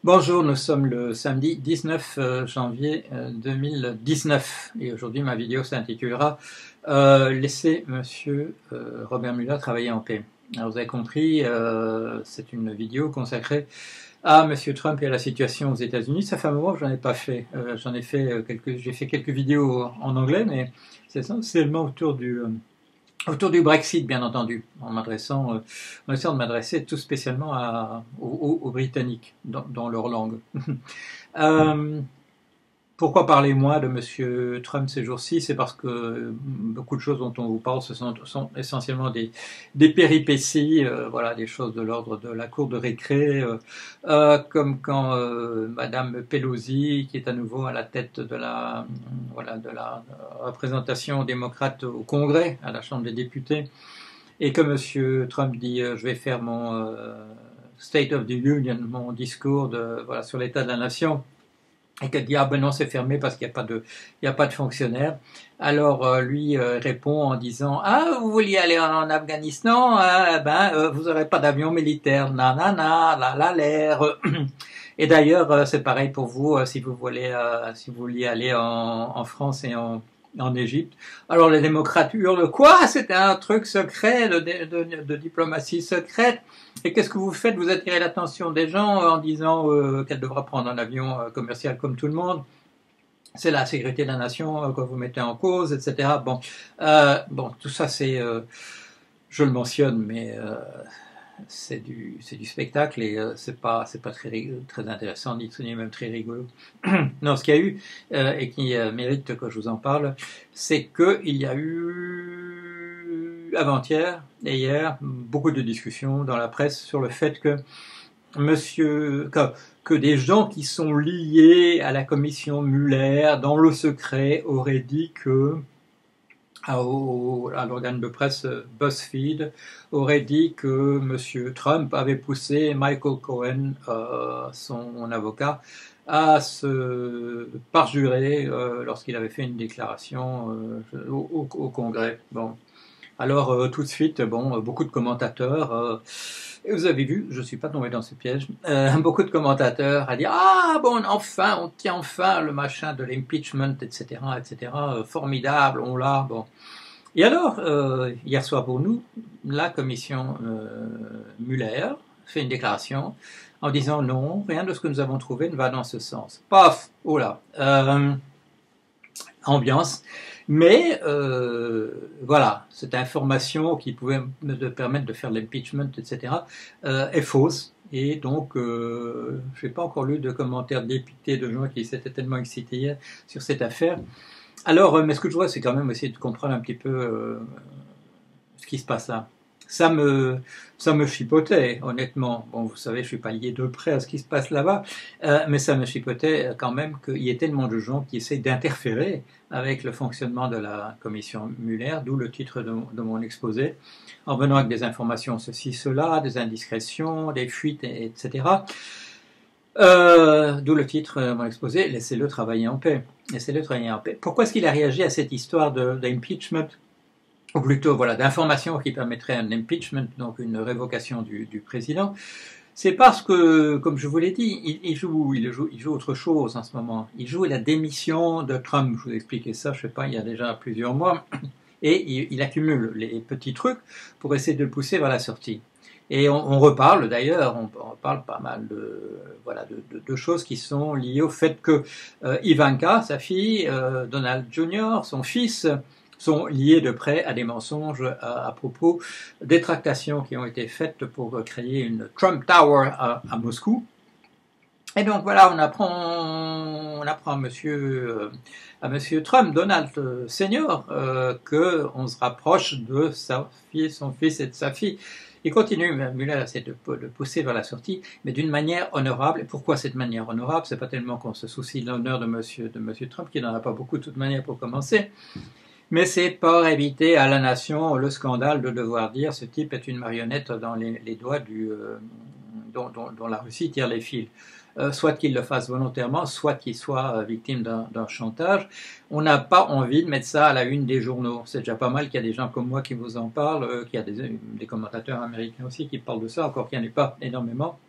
Bonjour, nous sommes le samedi 19 janvier 2019 et aujourd'hui ma vidéo s'intitulera Laissez Monsieur Robert Mueller travailler en paix. Alors vous avez compris, c'est une vidéo consacrée à Monsieur Trump et à la situation aux États-Unis. Ça fait un moment que j'en ai pas fait. J'ai fait quelques vidéos en anglais, mais c'est essentiellement autour du Brexit, bien entendu, en essayant de m'adresser tout spécialement aux Britanniques, dans leur langue. Pourquoi parler moi de M. Trump ces jours-ci? C'est parce que beaucoup de choses dont on vous parle sont essentiellement des péripéties, voilà, des choses de l'ordre de la cour de récré, comme quand Madame Pelosi, qui est à nouveau à la tête de la représentation démocrate au Congrès, à la Chambre des députés, et que M. Trump dit je vais faire mon State of the Union, mon discours sur l'état de la nation, et qu'elle dit ah ben non, c'est fermé parce qu'il n'y a pas de fonctionnaires. Alors lui répond en disant ah, vous vouliez aller en Afghanistan, vous n'aurez pas d'avion militaire, nanana, la l'air. Et d'ailleurs c'est pareil pour vous si vous vouliez aller en France et en Égypte. Alors les démocrates hurlent quoi? C'était un truc secret de diplomatie secrète. Et qu'est-ce que vous faites? Vous attirez l'attention des gens en disant qu'elle devra prendre un avion commercial comme tout le monde. C'est la sécurité de la nation que vous mettez en cause, etc. Bon, tout ça c'est, je le mentionne, mais c'est du spectacle et c'est pas très intéressant ni même très rigolo. Non, ce qu'il y a eu et qui mérite que je vous en parle, c'est que il y a eu avant-hier et hier beaucoup de discussions dans la presse sur le fait que que des gens qui sont liés à la commission Mueller dans le secret auraient dit que à l'organe de presse BuzzFeed aurait dit que M. Trump avait poussé Michael Cohen, son avocat, à se parjurer lorsqu'il avait fait une déclaration au Congrès. Bon. Alors tout de suite, beaucoup de commentateurs, et vous avez vu, je ne suis pas tombé dans ce piège, beaucoup de commentateurs à dire ah bon, enfin, on tient enfin le machin de l'impeachment, etc., formidable, on l'a, bon. Et alors, hier soir pour nous, la commission Mueller fait une déclaration en disant non, rien de ce que nous avons trouvé ne va dans ce sens. Paf, oh là, ambiance. Mais voilà, cette information qui pouvait me permettre de faire l'impeachment, etc., est fausse. Et donc, je n'ai pas encore lu de commentaires dépités de gens qui s'étaient tellement excités hier sur cette affaire. Alors, mais ce que je vois, c'est quand même essayer de comprendre un petit peu ce qui se passe là. Ça me chipotait, honnêtement. Bon, vous savez, je suis pas lié de près à ce qui se passe là-bas, mais ça me chipotait quand même qu'il y ait tellement de gens qui essayent d'interférer avec le fonctionnement de la commission Mueller, d'où le titre de mon exposé, en venant avec des informations ceci, cela, des indiscrétions, des fuites, etc. D'où le titre de mon exposé, laissez-le travailler en paix. Laissez-le travailler en paix. Pourquoi est-ce qu'il a réagi à cette histoire d'impeachment? Ou plutôt d'informations qui permettraient un impeachment, donc une révocation du président? C'est parce que, comme je vous l'ai dit, il joue autre chose en ce moment. Il joue la démission de Trump. Je vous ai expliqué ça, je sais pas, il y a déjà plusieurs mois. Et il accumule les petits trucs pour essayer de le pousser vers la sortie. Et on reparle d'ailleurs, on parle pas mal de choses qui sont liées au fait que Ivanka, sa fille, Donald Jr., son fils, sont liés de près à des mensonges à propos des tractations qui ont été faites pour créer une Trump Tower à Moscou. Et donc voilà, on apprend à monsieur Trump, Donald Senior, qu'on se rapproche de sa fille, son fils et de sa fille. Il continue, Mueller essaie de pousser vers la sortie, mais d'une manière honorable. Et pourquoi cette manière honorable? C'est pas tellement qu'on se soucie de l'honneur de monsieur Trump, qui n'en a pas beaucoup de toute manière pour commencer, mais c'est pour éviter à la nation le scandale de devoir dire ce type est une marionnette dans les doigts dont la Russie tire les fils. Soit qu'il le fasse volontairement, soit qu'il soit victime d'un chantage. On n'a pas envie de mettre ça à la une des journaux. C'est déjà pas mal qu'il y a des gens comme moi qui vous en parlent, qu'il y a des commentateurs américains aussi qui parlent de ça, encore qu'il n'y en ait pas énormément.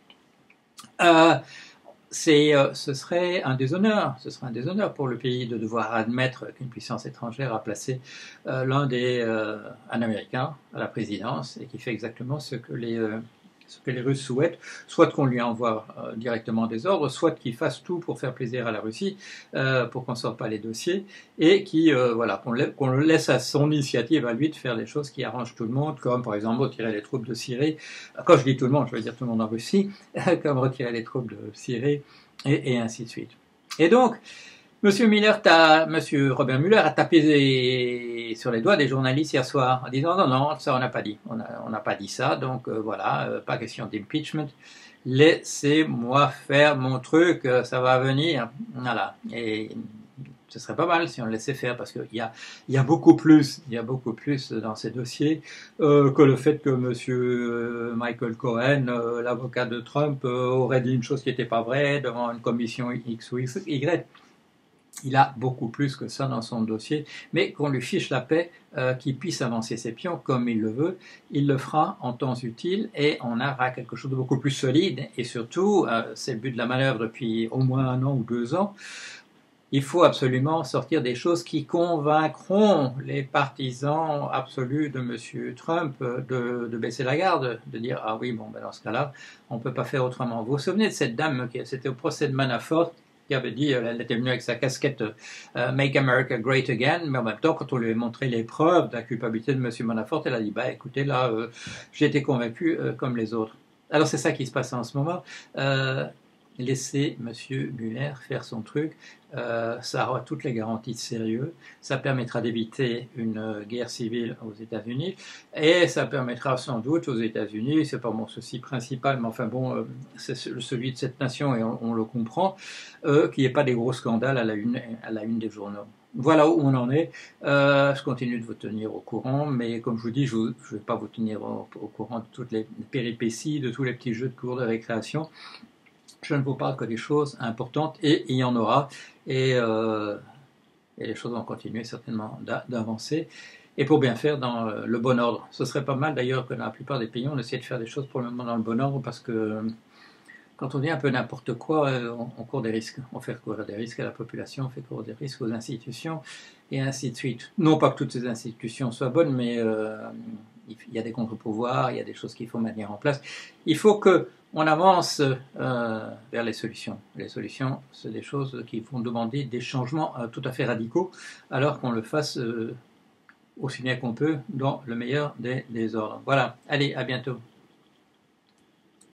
ce serait un déshonneur. Ce serait un déshonneur pour le pays de devoir admettre qu'une puissance étrangère a placé un Américain à la présidence et qui fait exactement ce que les Russes souhaitent, soit qu'on lui envoie directement des ordres, soit qu'il fasse tout pour faire plaisir à la Russie, pour qu'on ne sorte pas les dossiers, et qu'on le laisse à son initiative à lui de faire des choses qui arrangent tout le monde, comme par exemple retirer les troupes de Syrie. Quand je dis tout le monde, je veux dire tout le monde en Russie, comme retirer les troupes de Syrie, et ainsi de suite. Et donc, Monsieur Robert Mueller a tapé sur les doigts des journalistes hier soir en disant non, ça on n'a pas dit, on n'a pas dit ça, donc pas question d'impeachment, laissez-moi faire mon truc, ça va venir, voilà. Et ce serait pas mal si on le laissait faire parce qu'il y a beaucoup plus dans ces dossiers que le fait que Monsieur Michael Cohen, l'avocat de Trump, aurait dit une chose qui n'était pas vraie devant une commission X ou Y. Il a beaucoup plus que ça dans son dossier, mais qu'on lui fiche la paix, qu'il puisse avancer ses pions comme il le veut, il le fera en temps utile et on aura quelque chose de beaucoup plus solide. Et surtout, c'est le but de la manœuvre depuis au moins 1 an ou 2 ans, il faut absolument sortir des choses qui convaincront les partisans absolus de M. Trump de baisser la garde, de dire « Ah oui, bon, ben dans ce cas-là, on ne peut pas faire autrement ». Vous vous souvenez de cette dame, c'était au procès de Manafort, qui avait dit, elle était venue avec sa casquette Make America Great Again, mais en même temps, quand on lui a montré les preuves de la culpabilité de M. Manafort, elle a dit, bah écoutez, là, j'ai été convaincu comme les autres. Alors c'est ça qui se passe en ce moment. Laissez M. Mueller faire son truc, ça aura toutes les garanties de sérieux, ça permettra d'éviter une guerre civile aux États-Unis, et ça permettra sans doute aux États-Unis, c'est pas mon souci principal, mais enfin bon, c'est celui de cette nation et on le comprend, qu'il n'y ait pas des gros scandales à la une des journaux. Voilà où on en est. Je continue de vous tenir au courant, mais comme je vous dis, je ne vais pas vous tenir au courant de toutes les péripéties, de tous les petits jeux de cours de récréation. Je ne vous parle que des choses importantes, et il y en aura, et les choses vont continuer certainement d'avancer, et pour bien faire dans le bon ordre. Ce serait pas mal d'ailleurs que dans la plupart des pays, on essaie de faire des choses pour le moment dans le bon ordre, parce que quand on dit un peu n'importe quoi, on court des risques. On fait courir des risques à la population, on fait courir des risques aux institutions, et ainsi de suite. Non pas que toutes ces institutions soient bonnes, mais il y a des contre-pouvoirs, il y a des choses qu'il faut maintenir en place. Il faut qu'on avance vers les solutions. Les solutions, c'est des choses qui vont demander des changements tout à fait radicaux, alors qu'on le fasse aussi bien qu'on peut dans le meilleur des ordres. Voilà, allez, à bientôt.